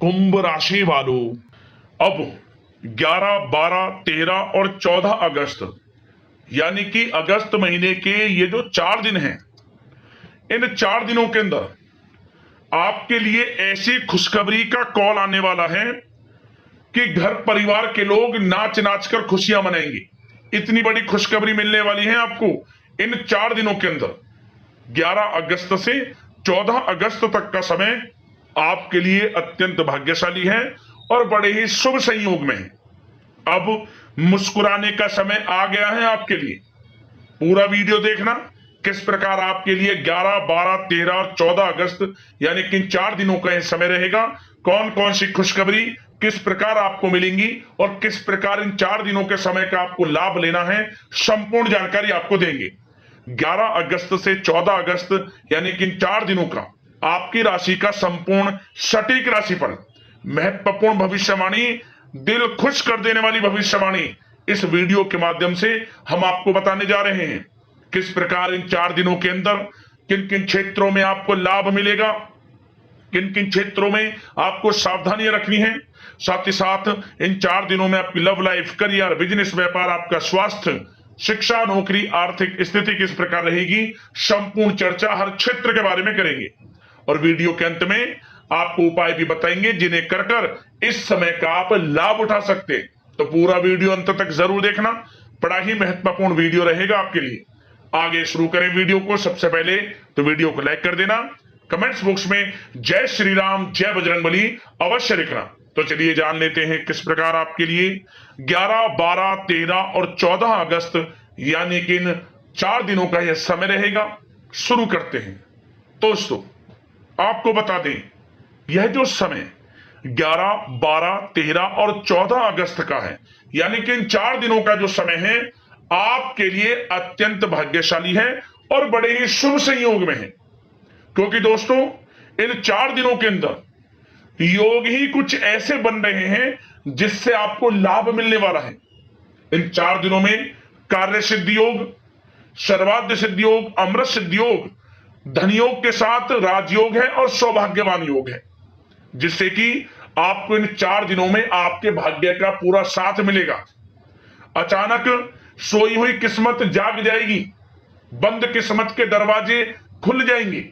कुंभ राशि वालों, अब 11, 12, 13 और 14 अगस्त यानी कि अगस्त महीने के ये जो 4 दिन हैं, इन 4 दिनों के अंदर आपके लिए ऐसी खुशखबरी का कॉल आने वाला है कि घर परिवार के लोग नाच नाच कर खुशियां मनाएंगे। इतनी बड़ी खुशखबरी मिलने वाली है आपको इन 4 दिनों के अंदर। 11 अगस्त से 14 अगस्त तक का समय आपके लिए अत्यंत भाग्यशाली है और बड़े ही शुभ संयोग में है। अब मुस्कुराने का समय आ गया है आपके लिए। पूरा वीडियो देखना किस प्रकार आपके लिए 11, 12, 13 और 14 अगस्त यानी कि इन 4 दिनों का यह समय रहेगा। कौन कौन सी खुशखबरी किस प्रकार आपको मिलेंगी और किस प्रकार इन 4 दिनों के समय का आपको लाभ लेना है, संपूर्ण जानकारी आपको देंगे। 11 अगस्त से 14 अगस्त यानी कि इन 4 दिनों का आपकी राशि का संपूर्ण सटीक राशिफल, महत्वपूर्ण भविष्यवाणी, दिल खुश कर देने वाली भविष्यवाणी इस वीडियो के माध्यम से हम आपको बताने जा रहे हैं। किस प्रकार इन 4 दिनों के अंदर किन किन क्षेत्रों में आपको लाभ मिलेगा, किन किन क्षेत्रों में आपको सावधानियां रखनी है, साथ ही साथ इन 4 दिनों में आपकी लव लाइफ, करियर, बिजनेस, व्यापार, आपका स्वास्थ्य, शिक्षा, नौकरी, आर्थिक स्थिति किस प्रकार रहेगी, संपूर्ण चर्चा हर क्षेत्र के बारे में करेंगे। और वीडियो के अंत में आपको उपाय भी बताएंगे जिन्हें कर कर इस समय का आप लाभ उठा सकते हैं। तो पूरा वीडियो अंत तक जरूर देखना, बड़ा ही महत्वपूर्ण वीडियो रहेगा आपके लिए। आगे शुरू करें वीडियो को। सबसे पहले तो वीडियो को लाइक कर देना, कमेंट्स बॉक्स में जय श्री राम, जय बजरंगबली अवश्य लिखना। तो चलिए जान लेते हैं किस प्रकार आपके लिए 11, 12, 13 और 14 अगस्त यानी कि इन 4 दिनों का यह समय रहेगा। शुरू करते हैं। दोस्तों, आपको बता दें, यह जो समय 11, 12, 13 और 14 अगस्त का है, यानी कि इन 4 दिनों का जो समय है आपके लिए अत्यंत भाग्यशाली है और बड़े ही शुभ संयोग में है। क्योंकि दोस्तों, इन 4 दिनों के अंदर योग ही कुछ ऐसे बन रहे हैं जिससे आपको लाभ मिलने वाला है। इन 4 दिनों में कार्य सिद्धि योग, सर्वाद्य सिद्धि योग, अमृत सिद्धि योग, धन योग के साथ राजयोग है और सौभाग्यवान योग है, जिससे कि आपको इन 4 दिनों में आपके भाग्य का पूरा साथ मिलेगा। अचानक सोई हुई किस्मत जाग जाएगी, बंद किस्मत के दरवाजे खुल जाएंगे।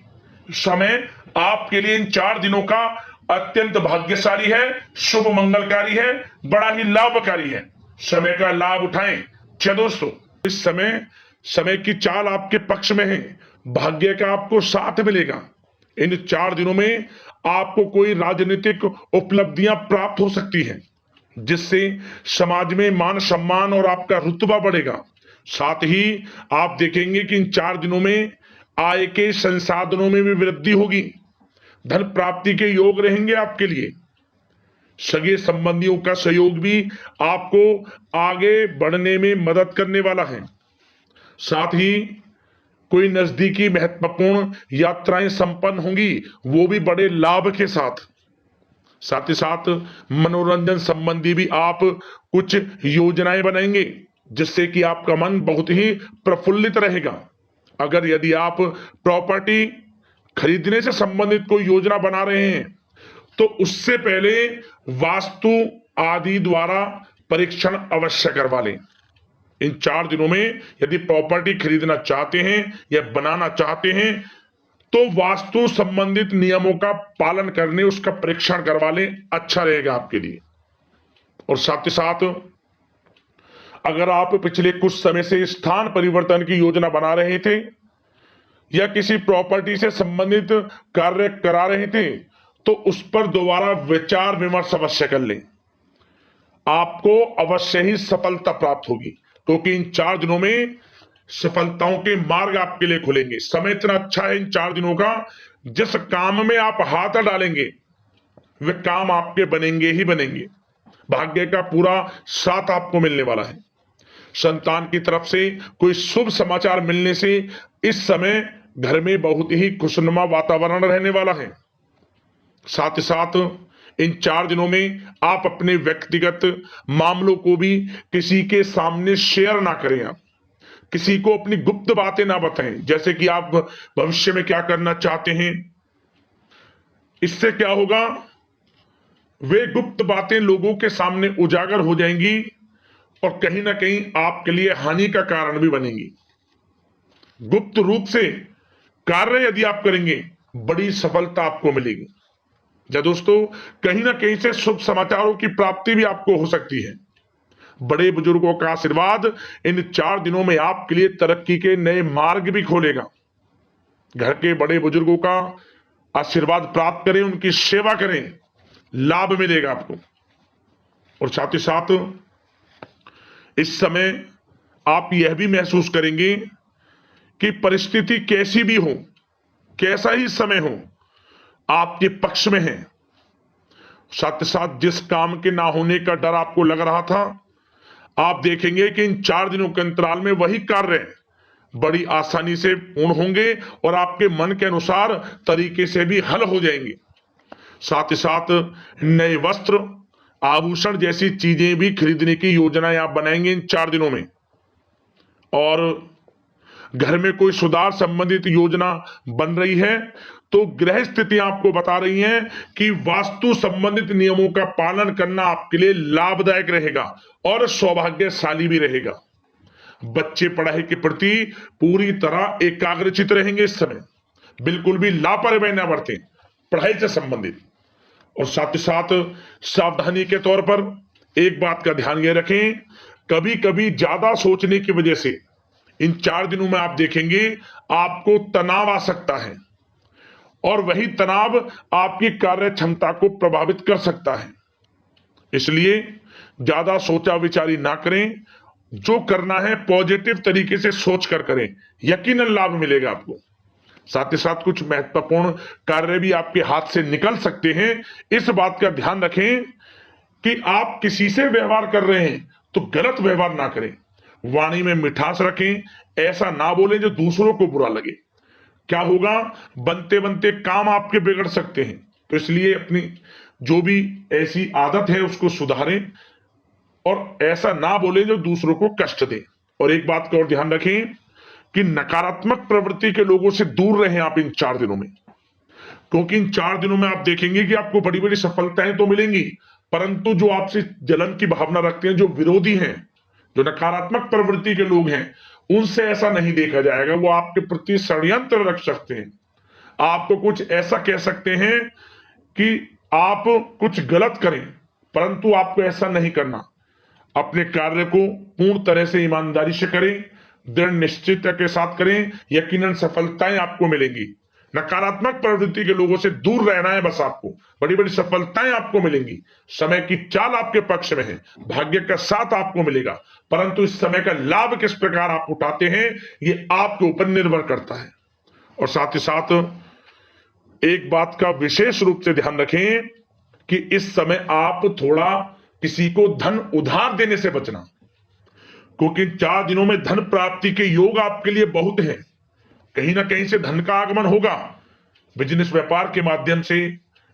समय आपके लिए इन 4 दिनों का अत्यंत भाग्यशाली है, शुभ मंगलकारी है, बड़ा ही लाभकारी है। समय का लाभ उठाएं। अच्छा दोस्तों, इस समय की चाल आपके पक्ष में है, भाग्य का आपको साथ मिलेगा। इन 4 दिनों में आपको कोई राजनीतिक उपलब्धियां प्राप्त हो सकती हैं, जिससे समाज में मान सम्मान और आपका रुतबा बढ़ेगा। साथ ही आप देखेंगे कि इन 4 दिनों में आय के संसाधनों में भी वृद्धि होगी, धन प्राप्ति के योग रहेंगे आपके लिए। सगे संबंधियों का सहयोग भी आपको आगे बढ़ने में मदद करने वाला है। साथ ही कोई नजदीकी महत्वपूर्ण यात्राएं संपन्न होंगी, वो भी बड़े लाभ के साथ। साथ ही साथ मनोरंजन संबंधी भी आप कुछ योजनाएं बनाएंगे, जिससे कि आपका मन बहुत ही प्रफुल्लित रहेगा। अगर यदि आप प्रॉपर्टी खरीदने से संबंधित कोई योजना बना रहे हैं, तो उससे पहले वास्तु आदि द्वारा परीक्षण अवश्य करवा लें। इन 4 दिनों में यदि प्रॉपर्टी खरीदना चाहते हैं या बनाना चाहते हैं, तो वास्तु संबंधित नियमों का पालन करने उसका परीक्षण करवा लें, अच्छा रहेगा आपके लिए। और साथ ही साथ अगर आप पिछले कुछ समय से स्थान परिवर्तन की योजना बना रहे थे या किसी प्रॉपर्टी से संबंधित कार्य करा रहे थे, तो उस पर दोबारा विचार विमर्श अवश्य कर लें। आपको अवश्य ही सफलता प्राप्त होगी, क्योंकि इन 4 दिनों में सफलताओं के मार्ग आपके लिए खुलेंगे। समय इतना अच्छा है इन 4 दिनों का, जिस काम में आप हाथ डालेंगे वे काम आपके बनेंगे ही बनेंगे। भाग्य का पूरा साथ आपको मिलने वाला है। संतान की तरफ से कोई शुभ समाचार मिलने से इस समय घर में बहुत ही खुशनुमा वातावरण रहने वाला है। साथ ही साथ इन 4 दिनों में आप अपने व्यक्तिगत मामलों को भी किसी के सामने शेयर ना करें। आप किसी को अपनी गुप्त बातें ना बताएं, जैसे कि आप भविष्य में क्या करना चाहते हैं। इससे क्या होगा वे गुप्त बातें लोगों के सामने उजागर हो जाएंगी और कहीं ना कहीं आपके लिए हानि का कारण भी बनेंगी। गुप्त रूप से कार्य यदि आप करेंगे, बड़ी सफलता आपको मिलेगी। या दोस्तों, कहीं ना कहीं से शुभ समाचारों की प्राप्ति भी आपको हो सकती है। बड़े बुजुर्गों का आशीर्वाद इन 4 दिनों में आपके लिए तरक्की के नए मार्ग भी खोलेगा। घर के बड़े बुजुर्गों का आशीर्वाद प्राप्त करें, उनकी सेवा करें, लाभ मिलेगा आपको। और साथ ही साथ इस समय आप यह भी महसूस करेंगे कि परिस्थिति कैसी भी हो, कैसा ही समय हो, आपके पक्ष में है। साथ ही साथ जिस काम के ना होने का डर आपको लग रहा था, आप देखेंगे कि इन 4 दिनों के अंतराल में वही कार्य बड़ी आसानी से पूर्ण होंगे और आपके मन के अनुसार तरीके से भी हल हो जाएंगे। साथ ही साथ नए वस्त्र, आभूषण जैसी चीजें भी खरीदने की योजनाएं आप बनाएंगे इन 4 दिनों में। और घर में कोई सुधार संबंधित योजना बन रही है तो गृह स्थितियां आपको बता रही हैं कि वास्तु संबंधित नियमों का पालन करना आपके लिए लाभदायक रहेगा और सौभाग्यशाली भी रहेगा। बच्चे पढ़ाई के प्रति पूरी तरह एकाग्रचित रहेंगे इस समय, बिल्कुल भी लापरवाही न बरतें पढ़ाई से संबंधित। और साथ ही साथ सावधानी के तौर पर एक बात का ध्यान ये रखें, कभी कभी ज्यादा सोचने की वजह से इन 4 दिनों में आप देखेंगे आपको तनाव आ सकता है और वही तनाव आपकी कार्य क्षमता को प्रभावित कर सकता है। इसलिए ज्यादा सोचा विचारी ना करें, जो करना है पॉजिटिव तरीके से सोच कर करें, यकीनन लाभ मिलेगा आपको। साथ ही साथ कुछ महत्वपूर्ण कार्य भी आपके हाथ से निकल सकते हैं। इस बात का ध्यान रखें कि आप किसी से व्यवहार कर रहे हैं तो गलत व्यवहार ना करें, वाणी में मिठास रखें, ऐसा ना बोलें जो दूसरों को बुरा लगे। क्या होगा, बनते बनते काम आपके बिगड़ सकते हैं। तो इसलिए अपनी जो भी ऐसी आदत है उसको सुधारें और ऐसा ना बोले जो दूसरों को कष्ट दे। और एक बात का और ध्यान रखें कि नकारात्मक प्रवृत्ति के लोगों से दूर रहें आप इन 4 दिनों में, क्योंकि इन 4 दिनों में आप देखेंगे कि आपको बड़ी बड़ी सफलताएं तो मिलेंगी, परंतु जो आपसे जलन की भावना रखते हैं, जो विरोधी हैं, जो नकारात्मक प्रवृत्ति के लोग हैं, उनसे ऐसा नहीं देखा जाएगा। वो आपके प्रति षड्यंत्र रख सकते हैं, आपको कुछ ऐसा कह सकते हैं कि आप कुछ गलत करें, परंतु आपको ऐसा नहीं करना। अपने कार्य को पूर्ण तरह से ईमानदारी से करें, दृढ़ निश्चितता के साथ करें, यकीनन सफलताएं आपको मिलेंगी। नकारात्मक प्रवृत्ति के लोगों से दूर रहना है बस, आपको बड़ी बड़ी सफलताएं आपको मिलेंगी। समय की चाल आपके पक्ष में है, भाग्य का साथ आपको मिलेगा, परंतु इस समय का लाभ किस प्रकार आप उठाते हैं ये आपके ऊपर निर्भर करता है। और साथ ही साथ एक बात का विशेष रूप से ध्यान रखें कि इस समय आप थोड़ा किसी को धन उधार देने से बचना, क्योंकि 4 दिनों में धन प्राप्ति के योग आपके लिए बहुत हैं। कहीं ना कहीं से धन का आगमन होगा, बिजनेस व्यापार के माध्यम से,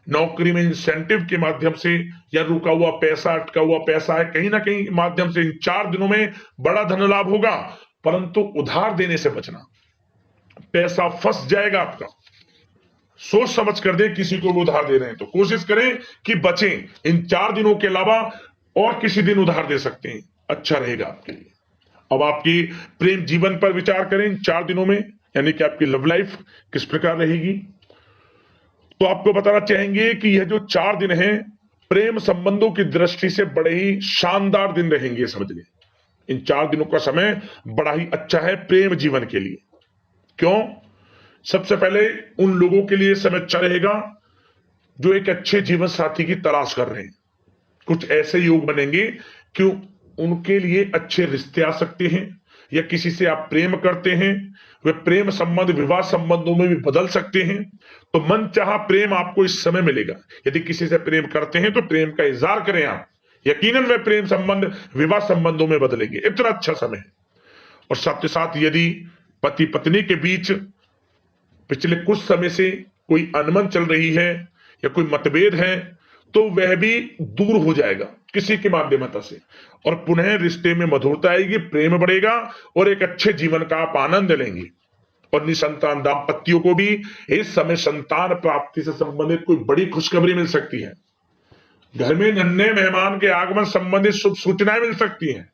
नौकरी में इंसेंटिव के माध्यम से, या रुका हुआ पैसा, अटका हुआ पैसा है, कहीं ना कहीं माध्यम से इन 4 दिनों में बड़ा धन लाभ होगा। परंतु उधार देने से बचना, पैसा फंस जाएगा आपका। सोच समझ कर दे, किसी को भी उधार दे रहे हैं तो कोशिश करें कि बचें। इन 4 दिनों के अलावा और किसी दिन उधार दे सकते हैं, अच्छा रहेगा आपके लिए। अब आपकी प्रेम जीवन पर विचार करें इन 4 दिनों में, यानी कि आपकी लव लाइफ किस प्रकार रहेगी। तो आपको बताना चाहेंगे कि यह जो 4 दिन हैं प्रेम संबंधों की दृष्टि से बड़े ही शानदार दिन रहेंगे, समझ लें। इन 4 दिनों का समय बड़ा ही अच्छा है प्रेम जीवन के लिए। क्यों? सबसे पहले उन लोगों के लिए समय अच्छा रहेगा जो एक अच्छे जीवन साथी की तलाश कर रहे हैं। कुछ ऐसे योग बनेंगे कि उनके लिए अच्छे रिश्ते आ सकते हैं, या किसी से आप प्रेम करते हैं, वे प्रेम संबंध विवाह संबंधों में भी बदल सकते हैं। तो मन चाहा प्रेम आपको इस समय मिलेगा। यदि किसी से प्रेम करते हैं तो प्रेम का इजहार करें आप, यकीनन वे प्रेम संबंध विवाह संबंधों में बदलेंगे। इतना अच्छा समय है। और साथ ही साथ यदि पति पत्नी के बीच पिछले कुछ समय से कोई अनबन चल रही है या कोई मतभेद है तो वह भी दूर हो जाएगा किसी के माध्यमता से, और पुनः रिश्ते में मधुरता आएगी, प्रेम बढ़ेगा और एक अच्छे जीवन का आप आनंद लेंगे। और निसंतान दाम्पत्यों को भी इस समय संतान प्राप्ति से संबंधित कोई बड़ी खुशखबरी मिल सकती है। घर में नन्हे मेहमान के आगमन संबंधित शुभ सूचनाएं मिल सकती हैं,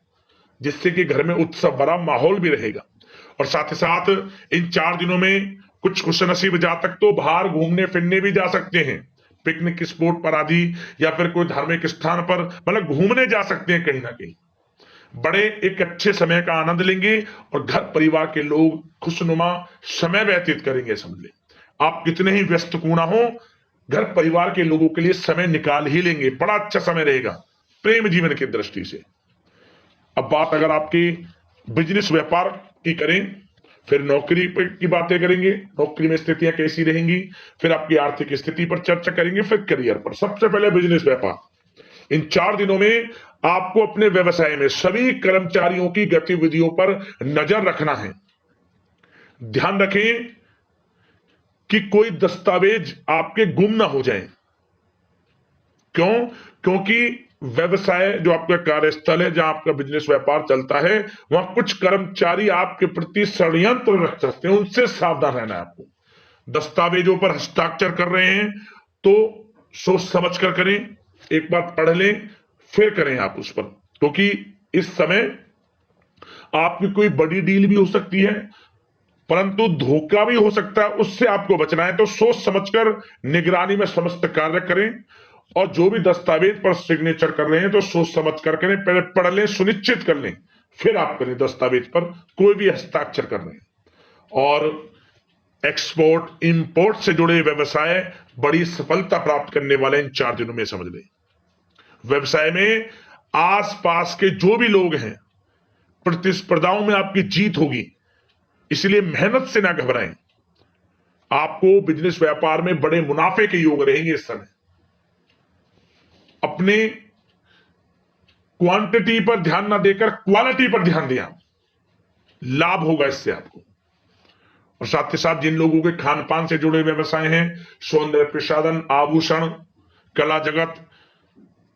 जिससे कि घर में उत्सव भरा माहौल भी रहेगा। और साथ ही साथ इन 4 दिनों में कुछ खुशनसीब जातक तो बाहर घूमने फिरने भी जा सकते हैं, पिकनिक स्पॉट पर आदि, या फिर कोई धार्मिक स्थान पर मतलब घूमने जा सकते हैं कहीं ना कहीं। बड़े एक अच्छे समय का आनंद लेंगे और घर परिवार के लोग खुशनुमा समय व्यतीत करेंगे। समझ ले, आप कितने ही व्यस्त क्यों ना हो, घर परिवार के लोगों के लिए समय निकाल ही लेंगे। बड़ा अच्छा समय रहेगा प्रेम जीवन की दृष्टि से। अब बात अगर आपकी बिजनेस व्यापार की करें, फिर नौकरी की बातें करेंगे, नौकरी में स्थितियां कैसी रहेंगी, फिर आपकी आर्थिक स्थिति पर चर्चा करेंगे, फिर करियर पर। सबसे पहले बिजनेस व्यापार। इन 4 दिनों में आपको अपने व्यवसाय में सभी कर्मचारियों की गतिविधियों पर नजर रखना है। ध्यान रखें कि कोई दस्तावेज आपके गुम ना हो जाए। क्यों? क्योंकि व्यवसाय जो आपका कार्यस्थल है, जहां आपका बिजनेस व्यापार चलता है, वहां कुछ कर्मचारी आपके प्रति षड्यंत्र रख सकते हैं, उनसे सावधान रहना है आपको। दस्तावेजों पर हस्ताक्षर कर रहे हैं तो सोच समझ कर करें, एक बार पढ़ लें फिर करें आप उस पर, क्योंकि इस समय आपकी कोई बड़ी डील भी हो सकती है, परंतु धोखा भी हो सकता है, उससे आपको बचना है। तो सोच समझकर निगरानी में समस्त कार्य करें, और जो भी दस्तावेज पर सिग्नेचर कर रहे हैं तो सोच समझ कर करें, पहले पढ़ लें, सुनिश्चित कर लें, फिर आप करें दस्तावेज पर कोई भी हस्ताक्षर कर रहे हैं। और एक्सपोर्ट इंपोर्ट से जुड़े व्यवसाय बड़ी सफलता प्राप्त करने वाले इन 4 दिनों में। समझ लें, व्यवसाय में आसपास के जो भी लोग हैं, प्रतिस्पर्धाओं में आपकी जीत होगी, इसलिए मेहनत से ना घबराएं। आपको बिजनेस व्यापार में बड़े मुनाफे के योग रहेंगे इस समय। अपने क्वांटिटी पर ध्यान ना देकर क्वालिटी पर ध्यान दें, लाभ होगा इससे आपको। और साथ ही साथ जिन लोगों के खान पान से जुड़े व्यवसाय हैं, सौंदर्य प्रसाधन, आभूषण, कला जगत,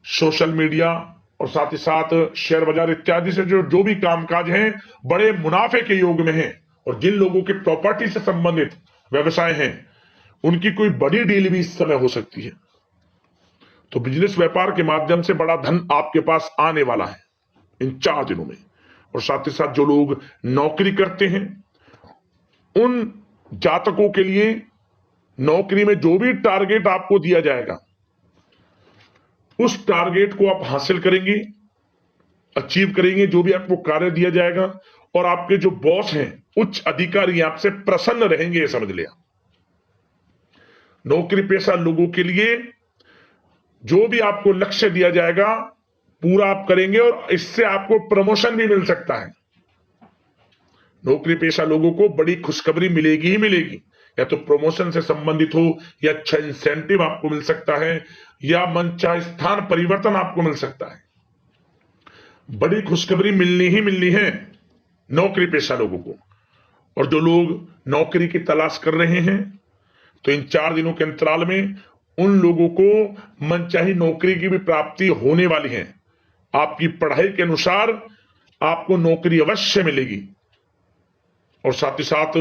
सोशल मीडिया और साथ ही साथ शेयर बाजार इत्यादि से जो भी कामकाज हैं, बड़े मुनाफे के योग में हैं। और जिन लोगों के प्रॉपर्टी से संबंधित व्यवसाय हैं, उनकी कोई बड़ी डील भी इस समय हो सकती है। तो बिजनेस व्यापार के माध्यम से बड़ा धन आपके पास आने वाला है इन 4 दिनों में। और साथ ही साथ जो लोग नौकरी करते हैं, उन जातकों के लिए नौकरी में जो भी टारगेट आपको दिया जाएगा, उस टारगेट को आप हासिल करेंगे, अचीव करेंगे। जो भी आपको कार्य दिया जाएगा, और आपके जो बॉस हैं, उच्च अधिकारी आपसे प्रसन्न रहेंगे, ये समझ लिया। नौकरी पेशा लोगों के लिए जो भी आपको लक्ष्य दिया जाएगा, पूरा आप करेंगे, और इससे आपको प्रमोशन भी मिल सकता है। नौकरी पेशा लोगों को बड़ी खुशखबरी मिलेगी ही मिलेगी, या तो प्रमोशन से संबंधित हो, या अच्छा इंसेंटिव आपको मिल सकता है, या मनचाहे स्थान परिवर्तन आपको मिल सकता है। बड़ी खुशखबरी मिलनी ही मिलनी है नौकरी पेशा लोगों को। और जो लोग नौकरी की तलाश कर रहे हैं, तो इन 4 दिनों के अंतराल में उन लोगों को मनचाही नौकरी की भी प्राप्ति होने वाली है। आपकी पढ़ाई के अनुसार आपको नौकरी अवश्य मिलेगी। और साथ ही साथ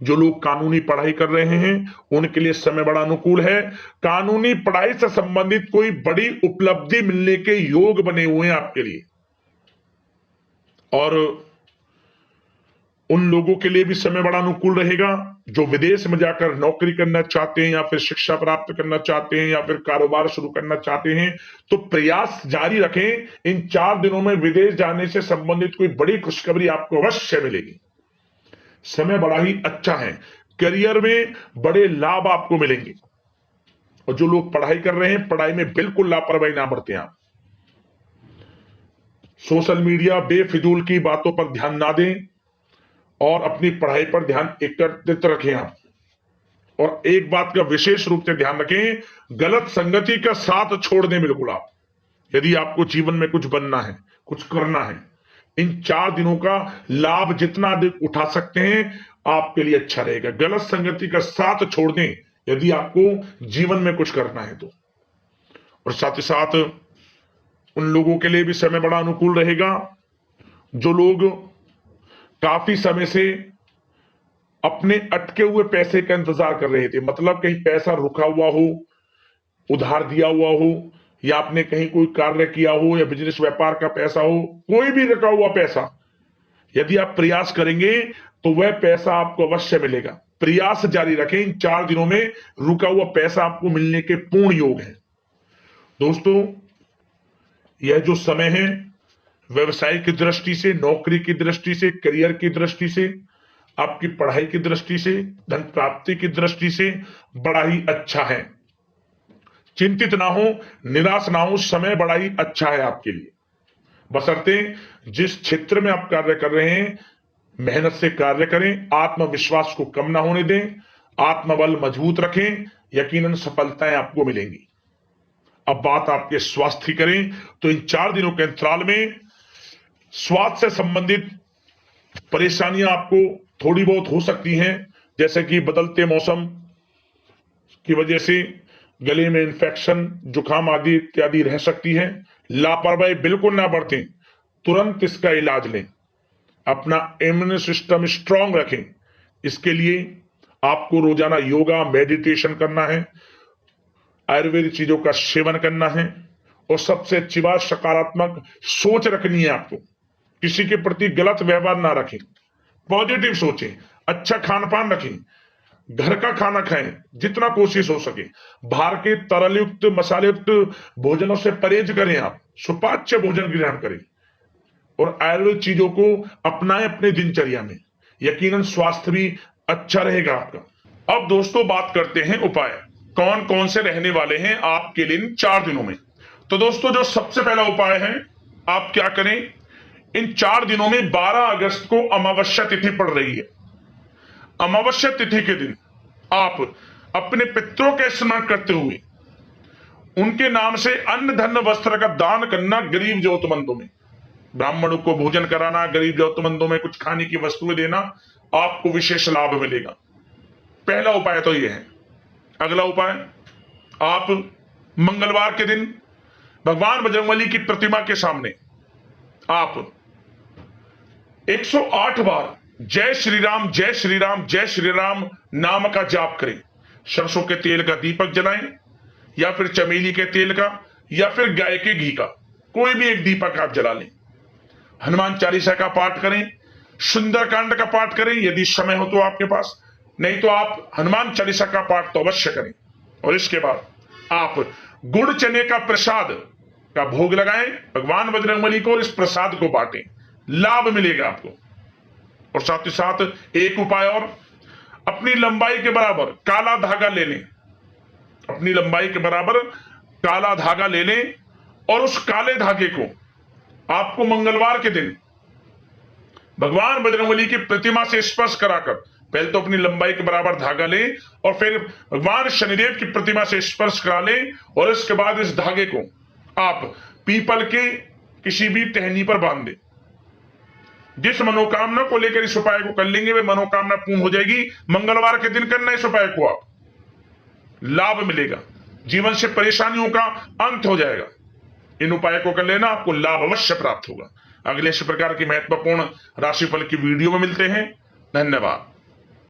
जो लोग कानूनी पढ़ाई कर रहे हैं, उनके लिए समय बड़ा अनुकूल है। कानूनी पढ़ाई से संबंधित कोई बड़ी उपलब्धि मिलने के योग बने हुए हैं आपके लिए। और उन लोगों के लिए भी समय बड़ा अनुकूल रहेगा जो विदेश में जाकर नौकरी करना चाहते हैं, या फिर शिक्षा प्राप्त करना चाहते हैं, या फिर कारोबार शुरू करना चाहते हैं। तो प्रयास जारी रखें। इन 4 दिनों में विदेश जाने से संबंधित कोई बड़ी खुशखबरी आपको अवश्य मिलेगी। समय बड़ा ही अच्छा है। करियर में बड़े लाभ आपको मिलेंगे। और जो लोग पढ़ाई कर रहे हैं, पढ़ाई में बिल्कुल लापरवाही ना बरतें आप। सोशल मीडिया बेफिजूल की बातों पर ध्यान ना दें, और अपनी पढ़ाई पर ध्यान एकत्रित रखें आप। और एक बात का विशेष रूप से ध्यान रखें, गलत संगति का साथ छोड़ दें बिल्कुल आप। यदि आपको जीवन में कुछ बनना है, कुछ करना है, इन 4 दिनों का लाभ जितना अधिक उठा सकते हैं, आपके लिए अच्छा रहेगा। गलत संगति का साथ छोड़ दें यदि आपको जीवन में कुछ करना है तो। और साथ ही साथ उन लोगों के लिए भी समय बड़ा अनुकूल रहेगा जो लोग काफी समय से अपने अटके हुए पैसे का इंतजार कर रहे थे। मतलब कहीं पैसा रुका हुआ हो, उधार दिया हुआ हो, या आपने कहीं कोई कार्य किया हो या बिजनेस व्यापार का पैसा हो, कोई भी रुका हुआ पैसा, यदि आप प्रयास करेंगे तो वह पैसा आपको अवश्य मिलेगा। प्रयास जारी रखें, इन 4 दिनों में रुका हुआ पैसा आपको मिलने के पूर्ण योग है। दोस्तों, यह जो समय है व्यवसाय की दृष्टि से, नौकरी की दृष्टि से, करियर की दृष्टि से, आपकी पढ़ाई की दृष्टि से, धन प्राप्ति की दृष्टि से बड़ा ही अच्छा है। चिंतित ना हो, निराश ना हो, समय बड़ा ही अच्छा है आपके लिए। बशर्ते जिस क्षेत्र में आप कार्य कर रहे हैं मेहनत से कार्य करें, आत्मविश्वास को कम ना होने दें, आत्मबल मजबूत रखें, यकीनन सफलताएं आपको मिलेंगी। अब बात आपके स्वास्थ्य की करें तो इन 4 दिनों के अंतराल में स्वास्थ्य से संबंधित परेशानियां आपको थोड़ी बहुत हो सकती हैं, जैसे कि बदलते मौसम की वजह से गले में इंफेक्शन, जुकाम आदि इत्यादि रह सकती है। लापरवाही बिल्कुल ना बरतें, तुरंत इसका इलाज लें, अपना इम्यून सिस्टम स्ट्रांग रखें। इसके लिए आपको रोजाना योगा, मेडिटेशन करना है, आयुर्वेदिक चीजों का सेवन करना है, और सबसे अच्छी बात सकारात्मक सोच रखनी है आपको। किसी के प्रति गलत व्यवहार ना रखें, पॉजिटिव सोचें, अच्छा खान पान रखें, घर का खाना खाएं जितना कोशिश हो सके, बाहर के तरल युक्त मसाले युक्त भोजनों से परहेज करें, आप सुपाच्य भोजन ग्रहण करें और आयुर्वेदिक चीजों को अपनाएं अपने दिनचर्या में, यकीनन स्वास्थ्य भी अच्छा रहेगा आपका। अब दोस्तों बात करते हैं उपाय, कौन कौन से रहने वाले हैं आपके लिए इन 4 दिनों में। तो दोस्तों जो सबसे पहला उपाय है, आप क्या करें, इन 4 दिनों में 12 अगस्त को अमावस्या तिथि पड़ रही है। अमावस्या तिथि के दिन आप अपने पितरों के स्मरण करते हुए उनके नाम से अन्न धन वस्त्र का दान करना, गरीब जरूरतमंदों में, ब्राह्मणों को भोजन कराना, गरीब जरूरतमंदों में कुछ खाने की वस्तुएं देना, आपको विशेष लाभ मिलेगा। पहला उपाय तो यह है। अगला उपाय, आप मंगलवार के दिन भगवान बजरंगबली की प्रतिमा के सामने आप 108 बार जय श्री राम जय श्री राम जय श्री राम नाम का जाप करें। सरसों के तेल का दीपक जलाएं, या फिर चमेली के तेल का, या फिर गाय के घी का, कोई भी एक दीपक आप जला लें। हनुमान चालीसा का पाठ करें, सुंदरकांड का पाठ करें यदि समय हो तो आपके पास, नहीं तो आप हनुमान चालीसा का पाठ तो अवश्य करें। और इसके बाद आप गुड़ चने का प्रसाद का भोग लगाएं भगवान बजरंगबली को, और इस प्रसाद को बांटें, लाभ मिलेगा आपको। और साथ ही साथ एक उपाय और, अपनी लंबाई के बराबर काला धागा ले लें, अपनी लंबाई के बराबर काला धागा ले लें, और उस काले धागे को आपको मंगलवार के दिन भगवान बजरंगबली की प्रतिमा से स्पर्श कराकर, पहले तो अपनी लंबाई के बराबर धागा लें और फिर भगवान शनिदेव की प्रतिमा से स्पर्श करा लें, और इसके बाद इस धागे को आप पीपल के किसी भी टहनी पर बांध दें। जिस मनोकामना को लेकर इस उपाय को कर लेंगे वह मनोकामना पूर्ण हो जाएगी। मंगलवार के दिन करना इस उपाय को, आप लाभ मिलेगा, जीवन से परेशानियों का अंत हो जाएगा। इन उपाय को कर लेना, आपको लाभ अवश्य प्राप्त होगा। अगले इस प्रकार की महत्वपूर्ण राशिफल की वीडियो में मिलते हैं। धन्यवाद।